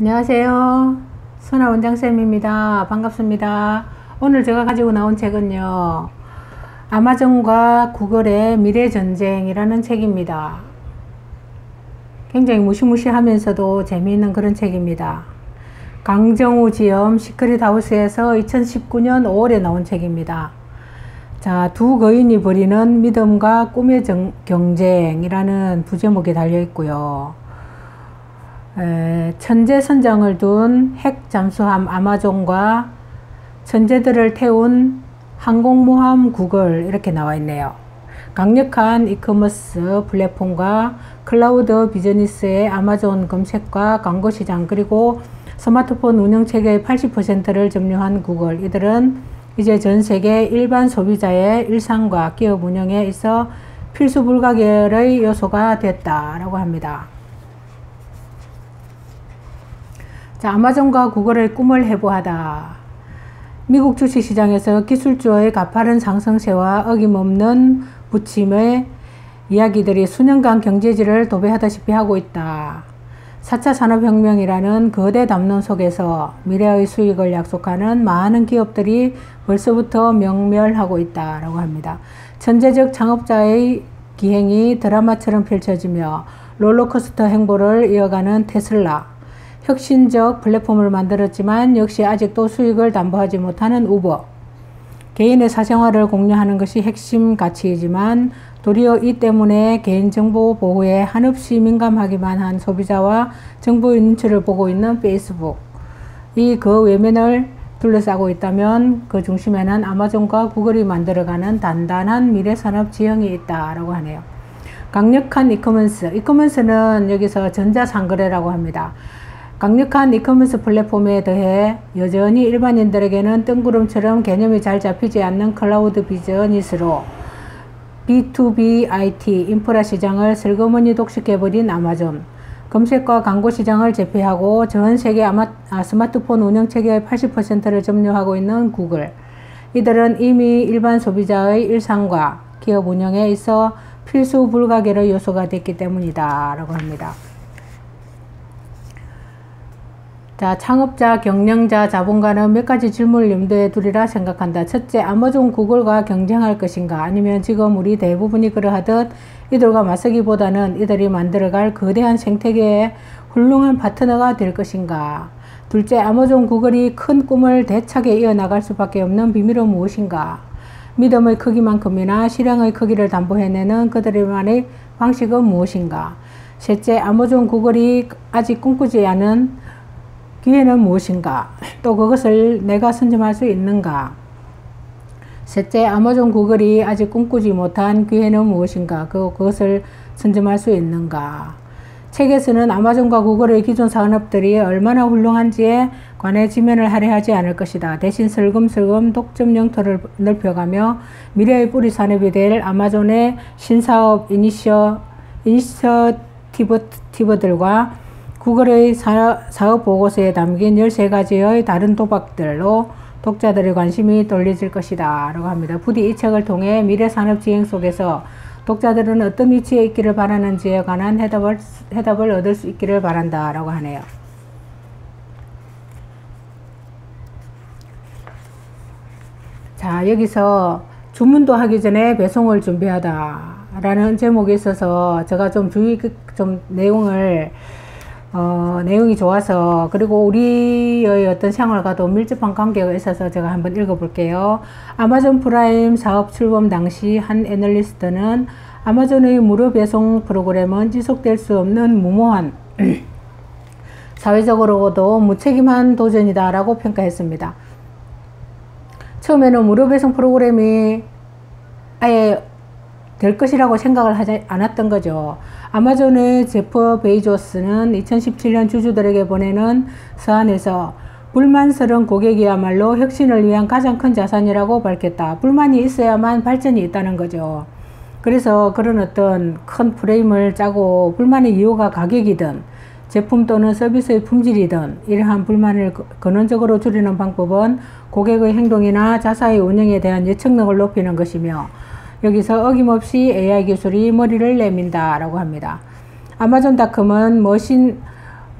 안녕하세요. 선아 원장쌤입니다. 반갑습니다. 오늘 제가 가지고 나온 책은요, 아마존과 구글의 미래전쟁이라는 책입니다. 굉장히 무시무시하면서도 재미있는 그런 책입니다. 강정우 지음 시크릿하우스에서 2019년 5월에 나온 책입니다. 자, 두 거인이 벌이는 믿음과 꿈의 경쟁이라는 부제목이 달려 있고요. 천재 선장을 둔 핵 잠수함 아마존과 천재들을 태운 항공모함 구글, 이렇게 나와 있네요. 강력한 이커머스 플랫폼과 클라우드 비즈니스의 아마존 검색과 광고 시장, 그리고 스마트폰 운영 체계의 80%를 점유한 구글, 이들은 이제 전 세계 일반 소비자의 일상과 기업 운영에 있어 필수 불가결의 요소가 됐다라고 합니다. 자, 아마존과 구글의 꿈을 해부하다. 미국 주식시장에서 기술주의 가파른 상승세와 어김없는 부침의 이야기들이 수년간 경제지를 도배하다시피 하고 있다. 4차 산업혁명이라는 거대 담론 속에서 미래의 수익을 약속하는 많은 기업들이 벌써부터 명멸하고 있다라고 합니다. 천재적 창업자의 기행이 드라마처럼 펼쳐지며 롤러코스터 행보를 이어가는 테슬라, 혁신적 플랫폼을 만들었지만 역시 아직도 수익을 담보하지 못하는 우버, 개인의 사생활을 공유하는 것이 핵심 가치이지만 도리어 이 때문에 개인정보 보호에 한없이 민감하기만 한 소비자와 정부의 눈치를 보고 있는 페이스북, 그 외면을 둘러싸고 있다면 그 중심에는 아마존과 구글이 만들어가는 단단한 미래산업 지형이 있다라고 하네요. 강력한 이커머스는 여기서 전자상거래라고 합니다. 강력한 이커머스 플랫폼에 더해 여전히 일반인들에게는 뜬구름처럼 개념이 잘 잡히지 않는 클라우드 비즈니스로 B2B IT 인프라 시장을 슬그머니 독식해버린 아마존, 검색과 광고 시장을 제패하고 전 세계 스마트폰 운영 체계의 80%를 점유하고 있는 구글, 이들은 이미 일반 소비자의 일상과 기업 운영에 있어 필수 불가결의 요소가 됐기 때문이다 라고 합니다. 자, 창업자, 경영자, 자본가는 몇 가지 질문을 염두에 두리라 생각한다. 첫째, 아마존, 구글과 경쟁할 것인가? 아니면 지금 우리 대부분이 그러하듯 이들과 맞서기보다는 이들이 만들어갈 거대한 생태계의 훌륭한 파트너가 될 것인가? 둘째, 아마존, 구글이 큰 꿈을 대차게 이어나갈 수밖에 없는 비밀은 무엇인가? 믿음의 크기만큼이나 실행의 크기를 담보해내는 그들만의 방식은 무엇인가? 셋째, 아마존, 구글이 아직 꿈꾸지 않은 기회는 무엇인가? 또 그것을 내가 선점할 수 있는가? 셋째, 아마존, 구글이 아직 꿈꾸지 못한 기회는 무엇인가? 그것을 선점할 수 있는가? 책에서는 아마존과 구글의 기존 산업들이 얼마나 훌륭한지에 관해 지면을 할애하지 않을 것이다. 대신 슬금슬금 독점 영토를 넓혀가며 미래의 뿌리 산업이 될 아마존의 신사업 이니셔티브들과 구글의 사업 보고서에 담긴 13가지의 다른 도박들로 독자들의 관심이 돌려질 것이다 라고 합니다. 부디 이 책을 통해 미래 산업 지행 속에서 독자들은 어떤 위치에 있기를 바라는지에 관한 해답을 얻을 수 있기를 바란다 라고 하네요. 자, 여기서 주문도 하기 전에 배송을 준비하다 라는 제목이 있어서 제가 좀 내용이 좋아서, 그리고 우리의 어떤 생활과도 밀접한 관계가 있어서 제가 한번 읽어볼게요. 아마존 프라임 사업 출범 당시 한 애널리스트는 아마존의 무료 배송 프로그램은 지속될 수 없는 무모한 사회적으로도 무책임한 도전이다 라고 평가했습니다. 처음에는 무료 배송 프로그램이 아예 될 것이라고 생각을 하지 않았던 거죠. 아마존의 제프 베이조스는 2017년 주주들에게 보내는 서한에서 불만스러운 고객이야말로 혁신을 위한 가장 큰 자산이라고 밝혔다. 불만이 있어야만 발전이 있다는 거죠. 그래서 그런 어떤 큰 프레임을 짜고 불만의 이유가 가격이든 제품 또는 서비스의 품질이든 이러한 불만을 근원적으로 줄이는 방법은 고객의 행동이나 자사의 운영에 대한 예측력을 높이는 것이며, 여기서 어김없이 AI 기술이 머리를 내민다 라고 합니다. 아마존닷컴은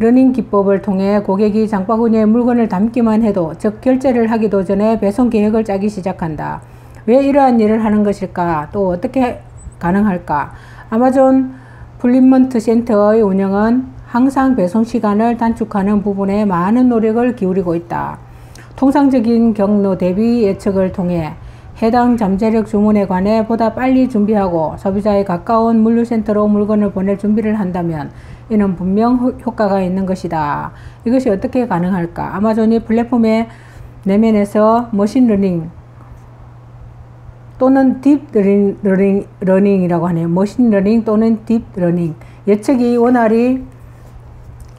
러닝 기법을 통해 고객이 장바구니에 물건을 담기만 해도, 즉 결제를 하기도 전에 배송 계획을 짜기 시작한다. 왜 이러한 일을 하는 것일까? 또 어떻게 가능할까? 아마존 풀리먼트 센터의 운영은 항상 배송 시간을 단축하는 부분에 많은 노력을 기울이고 있다. 통상적인 경로 대비 예측을 통해 해당 잠재력 주문에 관해 보다 빨리 준비하고 소비자에 가까운 물류센터로 물건을 보낼 준비를 한다면 이는 분명 효과가 있는 것이다. 이것이 어떻게 가능할까? 아마존이 플랫폼의 내면에서 머신러닝 또는 딥러닝이라고 하네요. 머신러닝 또는 딥러닝, 예측이 원활히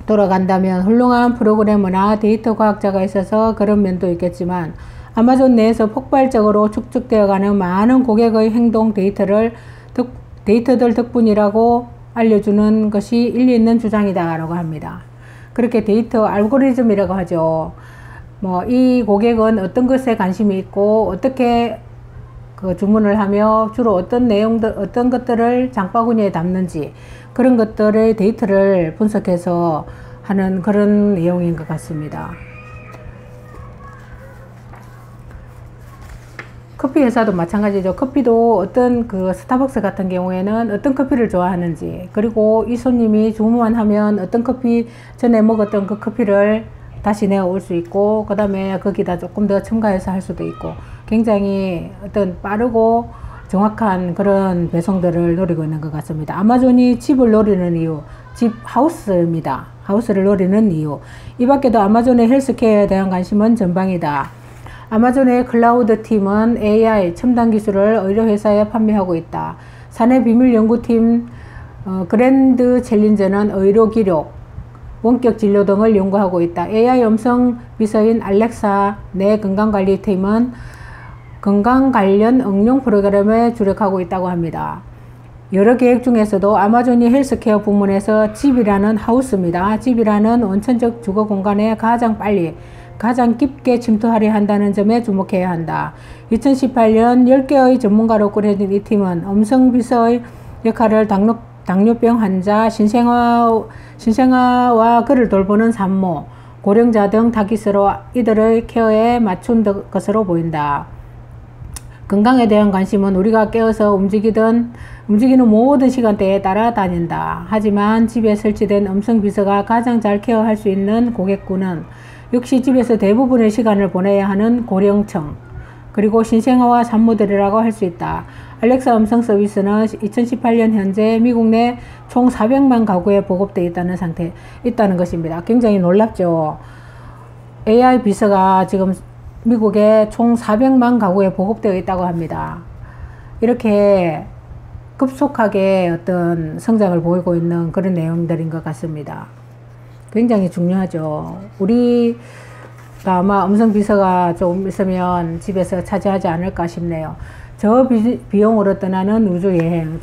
돌아간다면 훌륭한 프로그래머나 데이터 과학자가 있어서 그런 면도 있겠지만, 아마존 내에서 폭발적으로 축적되어가는 많은 고객의 행동 데이터들 덕분이라고 알려주는 것이 일리 있는 주장이다 라고 합니다. 그렇게 데이터 알고리즘이라고 하죠. 이 고객은 어떤 것에 관심이 있고 어떻게 그 주문을 하며 주로 어떤 내용들, 어떤 것들을 장바구니에 담는지, 그런 것들의 데이터를 분석해서 하는 그런 내용인 것 같습니다. 커피 회사도 마찬가지죠. 커피도 어떤 그 스타벅스 같은 경우에는 어떤 커피를 좋아하는지, 그리고 이 손님이 주문하면 어떤 커피, 전에 먹었던 그 커피를 다시 내올 수 있고, 그 다음에 거기다 조금 더 첨가해서 할 수도 있고, 굉장히 어떤 빠르고 정확한 그런 배송들을 노리고 있는 것 같습니다. 아마존이 칩을 노리는 이유, 집 하우스입니다. 하우스를 노리는 이유. 이 밖에도 아마존의 헬스케어에 대한 관심은 전방이다. 아마존의 클라우드 팀은 AI 첨단 기술을 의료회사에 판매하고 있다. 사내 비밀 연구팀 그랜드 챌린저는 의료 기록, 원격 진료 등을 연구하고 있다. AI 음성 비서인 알렉사 내 건강관리팀은 건강 관련 응용 프로그램에 주력하고 있다고 합니다. 여러 계획 중에서도 아마존이 헬스케어 부문에서 집이라는 하우스입니다. 집이라는 원천적 주거 공간에 가장 빨리, 가장 깊게 침투하려 한다는 점에 주목해야 한다. 2018년 10개의 전문가로 꾸려진 이 팀은 음성 비서의 역할을 당뇨병 환자, 신생아와 그를 돌보는 산모, 고령자 등 다기스로 이들의 케어에 맞춘 것으로 보인다. 건강에 대한 관심은 우리가 깨어서 움직이는 모든 시간대에 따라다닌다. 하지만 집에 설치된 음성 비서가 가장 잘 케어할 수 있는 고객군은 역시 집에서 대부분의 시간을 보내야 하는 고령층, 그리고 신생아와 산모들이라고 할 수 있다. 알렉사 음성 서비스는 2018년 현재 미국 내 총 400만 가구에 보급되어 있다는 것입니다. 굉장히 놀랍죠. AI 비서가 지금 미국에 총 400만 가구에 보급되어 있다고 합니다. 이렇게 급속하게 어떤 성장을 보이고 있는 그런 내용들인 것 같습니다. 굉장히 중요하죠. 우리가 아마 음성 비서가 좀 있으면 집에서 차지하지 않을까 싶네요. 저 비용으로 떠나는 우주 여행.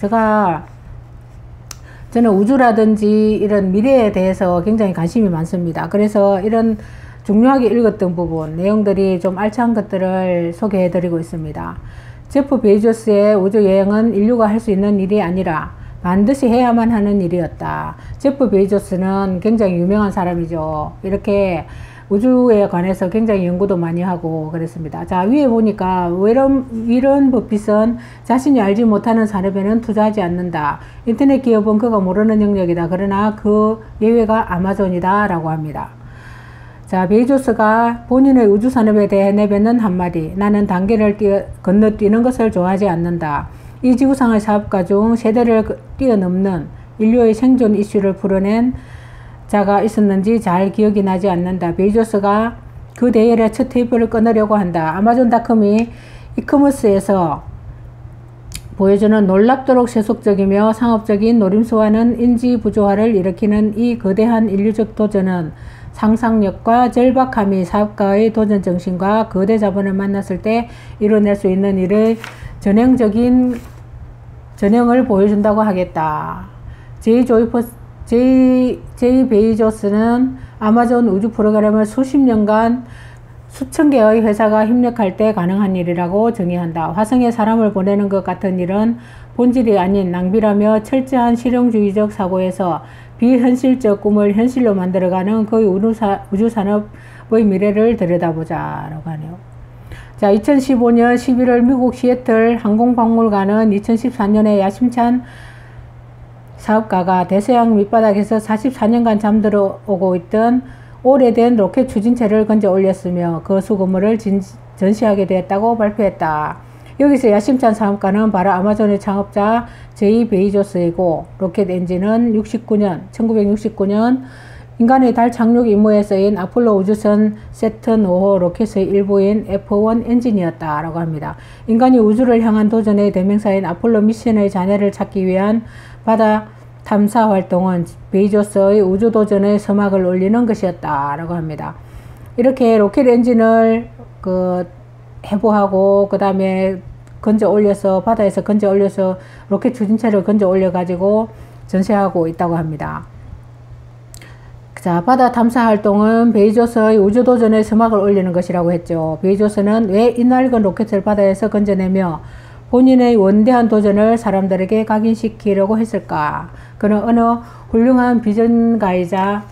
저는 우주라든지 이런 미래에 대해서 굉장히 관심이 많습니다. 그래서 이런 중요하게 읽었던 부분, 내용들이 좀 알찬 것들을 소개해 드리고 있습니다. 제프 베이조스의 우주 여행은 인류가 할 수 있는 일이 아니라 반드시 해야만 하는 일이었다. 제프 베이조스는 굉장히 유명한 사람이죠. 이렇게 우주에 관해서 굉장히 연구도 많이 하고 그랬습니다. 자, 위에 보니까 위런 버핏은 자신이 알지 못하는 산업에는 투자하지 않는다. 인터넷 기업은 그가 모르는 영역이다. 그러나 그 예외가 아마존이다 라고 합니다. 자, 베이조스가 본인의 우주 산업에 대해 내뱉는 한마디. 나는 단계를 건너뛰는 것을 좋아하지 않는다. 이 지구상의 사업가 중 세대를 뛰어넘는 인류의 생존 이슈를 풀어낸 자가 있었는지 잘 기억이 나지 않는다. 베이조스가 그 대열의 첫 테이프를 끊으려고 한다. 아마존닷컴이 이커머스에서 보여주는 놀랍도록 세속적이며 상업적인 노림수와는 인지 부조화를 일으키는 이 거대한 인류적 도전은 상상력과 절박함이 사업가의 도전 정신과 거대 자본을 만났을 때 이뤄낼 수 있는 일의 전형을 보여준다고 하겠다. 제이 베이조스는 아마존 우주 프로그램을 수십 년간 수천 개의 회사가 협력할 때 가능한 일이라고 정의한다. 화성에 사람을 보내는 것 같은 일은 본질이 아닌 낭비라며 철저한 실용주의적 사고에서 비현실적 꿈을 현실로 만들어가는 거의 우주산업의 미래를 들여다보자 라고 하네요. 자, 2015년 11월 미국 시애틀 항공박물관은 2014년에 야심찬 사업가가 대서양 밑바닥에서 44년간 잠들어 오고 있던 오래된 로켓 추진체를 건져 올렸으며 그 수거물을 전시하게 되었다고 발표했다. 여기서 야심찬 사업가는 바로 아마존의 창업자 제이 베이조스이고, 로켓 엔진은 1969년 인간의 달 착륙 임무에 쓰인 아폴로 우주선 세턴 5호 로켓의 일부인 F1 엔진이었다라고 합니다. 인간이 우주를 향한 도전의 대명사인 아폴로 미션의 잔해를 찾기 위한 바다 탐사 활동은 베이조스의 우주 도전의 서막을 올리는 것이었다라고 합니다. 이렇게 로켓 엔진을 해부하고 그 다음에 건져 올려서 바다에서 건져 올려서 로켓 추진체를 건져 올려 가지고 전시하고 있다고 합니다. 자, 바다 탐사 활동은 베이조스의 우주도전의 서막을 올리는 것이라고 했죠. 베이조스는 왜 이 낡은 로켓을 바다에서 건져내며 본인의 원대한 도전을 사람들에게 각인시키려고 했을까? 그는 어느 훌륭한 비전가이자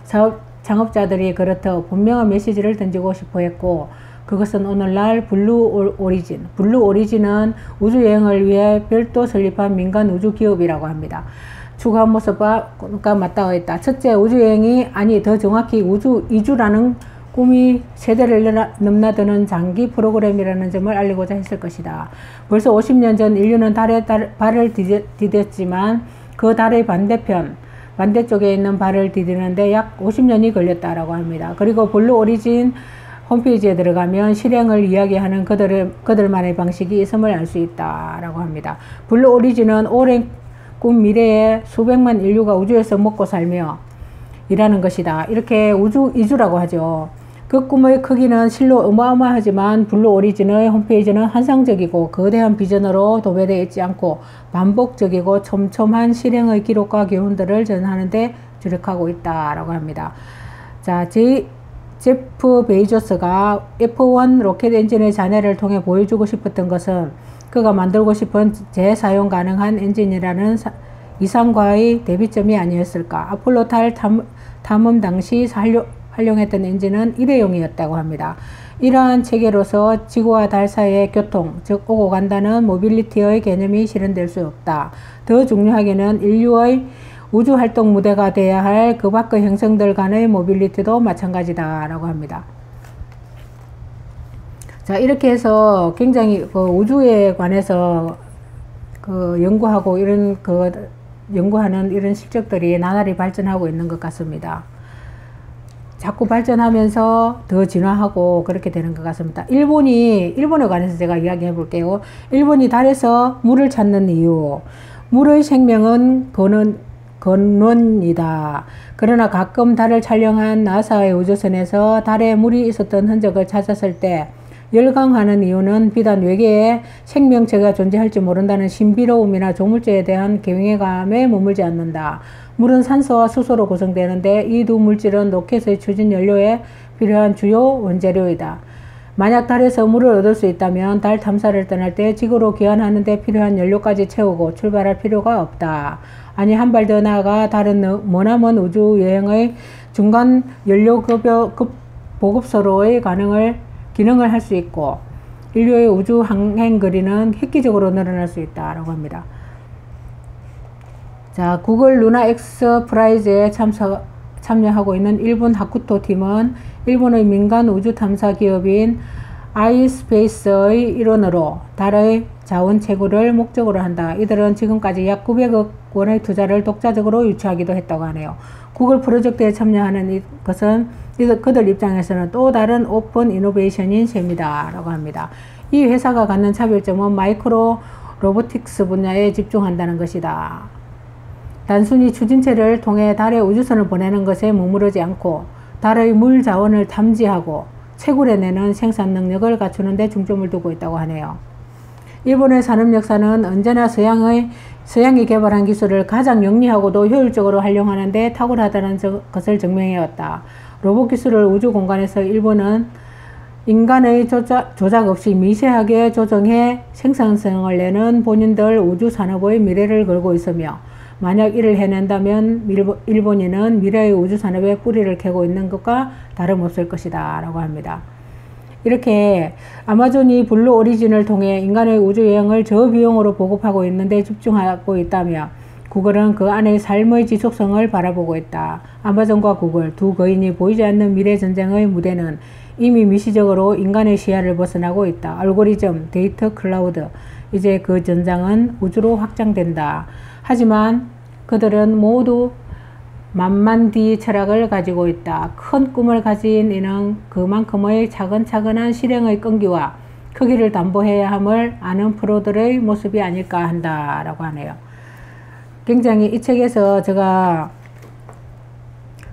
창업자들이 그렇듯 분명한 메시지를 던지고 싶어 했고, 그것은 오늘날 블루 오리진은 우주여행을 위해 별도 설립한 민간 우주기업이라고 합니다. 추구한 모습과 맞닿아 있다. 첫째, 우주여행이 더 정확히 우주 이주라는 꿈이 세대를 넘나드는 장기 프로그램이라는 점을 알리고자 했을 것이다. 벌써 50년 전 인류는 달에 발을 디뎠지만 그 달의 반대쪽에 있는 발을 디디는데 약 50년이 걸렸다라고 합니다. 그리고 블루 오리진 홈페이지에 들어가면 실행을 이야기하는 그들만의 방식이 있음을 알 수 있다라고 합니다. 블루 오리진은 오랜 꿈 미래에 수백만 인류가 우주에서 먹고 살며 일하는 것이다. 이렇게 우주 이주라고 하죠. 그 꿈의 크기는 실로 어마어마하지만 블루 오리진의 홈페이지는 환상적이고 거대한 비전으로 도배되어 있지 않고 반복적이고 촘촘한 실행의 기록과 교훈들을 전하는 데 주력하고 있다라고 합니다. 자, 제프 베이조스가 F1 로켓 엔진의 잔해를 통해 보여주고 싶었던 것은 그가 만들고 싶은 재사용 가능한 엔진이라는 이상과의 대비점이 아니었을까. 아폴로 달 탐험 당시 활용했던 엔진은 일회용이었다고 합니다. 이러한 체계로서 지구와 달 사이의 교통, 즉 오고 간다는 모빌리티의 개념이 실현될 수 없다. 더 중요하게는 인류의 우주활동 무대가 되어야 할 그 밖의 행성들 간의 모빌리티도 마찬가지다라고 합니다. 자, 이렇게 해서 굉장히 우주에 관해서 연구하고 연구하는 이런 실적들이 나날이 발전하고 있는 것 같습니다. 자꾸 발전하면서 더 진화하고 그렇게 되는 것 같습니다. 일본에 관해서 제가 이야기해 볼게요. 일본이 달에서 물을 찾는 이유. 물의 생명은 근원이다. 그러나 가끔 달을 촬영한 나사의 우주선에서 달에 물이 있었던 흔적을 찾았을 때 열광하는 이유는 비단 외계에 생명체가 존재할지 모른다는 신비로움이나 조물주에 대한 경외감에 머물지 않는다. 물은 산소와 수소로 구성되는데 이 두 물질은 로켓의 추진 연료에 필요한 주요 원재료이다. 만약 달에서 물을 얻을 수 있다면 달 탐사를 떠날 때 지구로 귀환하는 데 필요한 연료까지 채우고 출발할 필요가 없다. 아니, 한 발 더 나아가 달은 머나먼 우주 여행의 중간 연료 보급소로의 기능을 할 수 있고 인류의 우주 항행 거리는 획기적으로 늘어날 수 있다라고 합니다. 자, 구글 루나 X 프라이즈에 참여하고 있는 일본 하쿠토 팀은 일본의 민간 우주 탐사 기업인 아이스페이스의 일원으로 달의 자원 채굴을 목적으로 한다. 이들은 지금까지 약 900억 원의 투자를 독자적으로 유치하기도 했다고 하네요. 구글 프로젝트에 참여하는 것은 그들 입장에서는 또 다른 오픈 이노베이션인 셈이다 라고 합니다. 이 회사가 갖는 차별점은 마이크로 로보틱스 분야에 집중한다는 것이다. 단순히 추진체를 통해 달에 우주선을 보내는 것에 머무르지 않고 달의 물 자원을 탐지하고 채굴해내는 생산 능력을 갖추는 데 중점을 두고 있다고 하네요. 일본의 산업 역사는 언제나 서양이 개발한 기술을 가장 영리하고도 효율적으로 활용하는 데 탁월하다는 것을 증명해왔다. 로봇 기술을 우주 공간에서 일본은 인간의 조작 없이 미세하게 조정해 생산성을 내는 본인들 우주 산업의 미래를 걸고 있으며 만약 이를 해낸다면 일본인은 미래의 우주산업에 뿌리를 캐고 있는 것과 다름없을 것이다 라고 합니다. 이렇게 아마존이 블루 오리진을 통해 인간의 우주여행을 저비용으로 보급하고 있는데 집중하고 있다며 구글은 그 안의 삶의 지속성을 바라보고 있다. 아마존과 구글 두 거인이 보이지 않는 미래전쟁의 무대는 이미 미시적으로 인간의 시야를 벗어나고 있다. 알고리즘, 데이터, 클라우드, 이제 그 전장은 우주로 확장된다. 하지만 그들은 모두 만만디 철학을 가지고 있다. 큰 꿈을 가진 이는 그만큼의 차근차근한 실행의 끈기와 크기를 담보해야 함을 아는 프로들의 모습이 아닐까 한다 라고 하네요. 굉장히 이 책에서 제가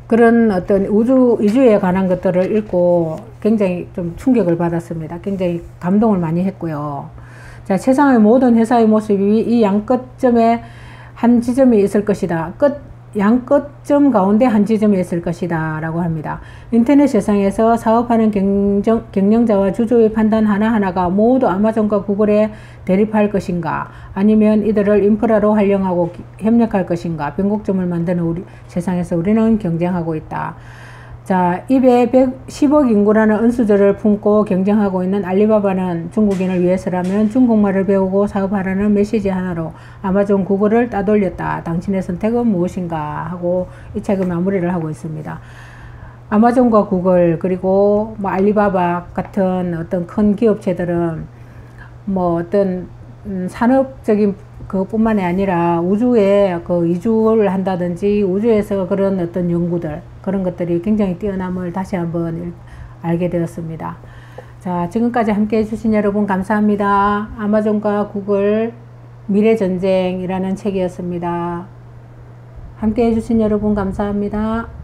그런 어떤 이주에 관한 것들을 읽고 굉장히 좀 충격을 받았습니다. 굉장히 감동을 많이 했고요. 자, 세상의 모든 회사의 모습이 이 양끝점에 한 지점이 있을 것이다. 양끝점 가운데 한 지점이 있을 것이다 라고 합니다. 인터넷 세상에서 사업하는 경영자와 주주의 판단 하나하나가 모두 아마존과 구글에 대립할 것인가, 아니면 이들을 인프라로 활용하고 협력할 것인가, 변곡점을 만드는 세상에서 우리는 경쟁하고 있다. 자, 입에 110억 인구라는 은수저를 품고 경쟁하고 있는 알리바바는 중국인을 위해서라면 중국말을 배우고 사업하라는 메시지 하나로 아마존 구글을 따돌렸다. 당신의 선택은 무엇인가 하고 이 책을 마무리를 하고 있습니다. 아마존과 구글 그리고 뭐 알리바바 같은 어떤 큰 기업체들은 뭐 어떤 산업적인 그뿐만이 아니라 우주에 그 이주를 한다든지 우주에서 그런 어떤 연구들 그런 것들이 굉장히 뛰어남을 다시 한번 알게 되었습니다. 자, 지금까지 함께 해주신 여러분 감사합니다. 아마존과 구글 미래전쟁이라는 책이었습니다. 함께 해주신 여러분 감사합니다.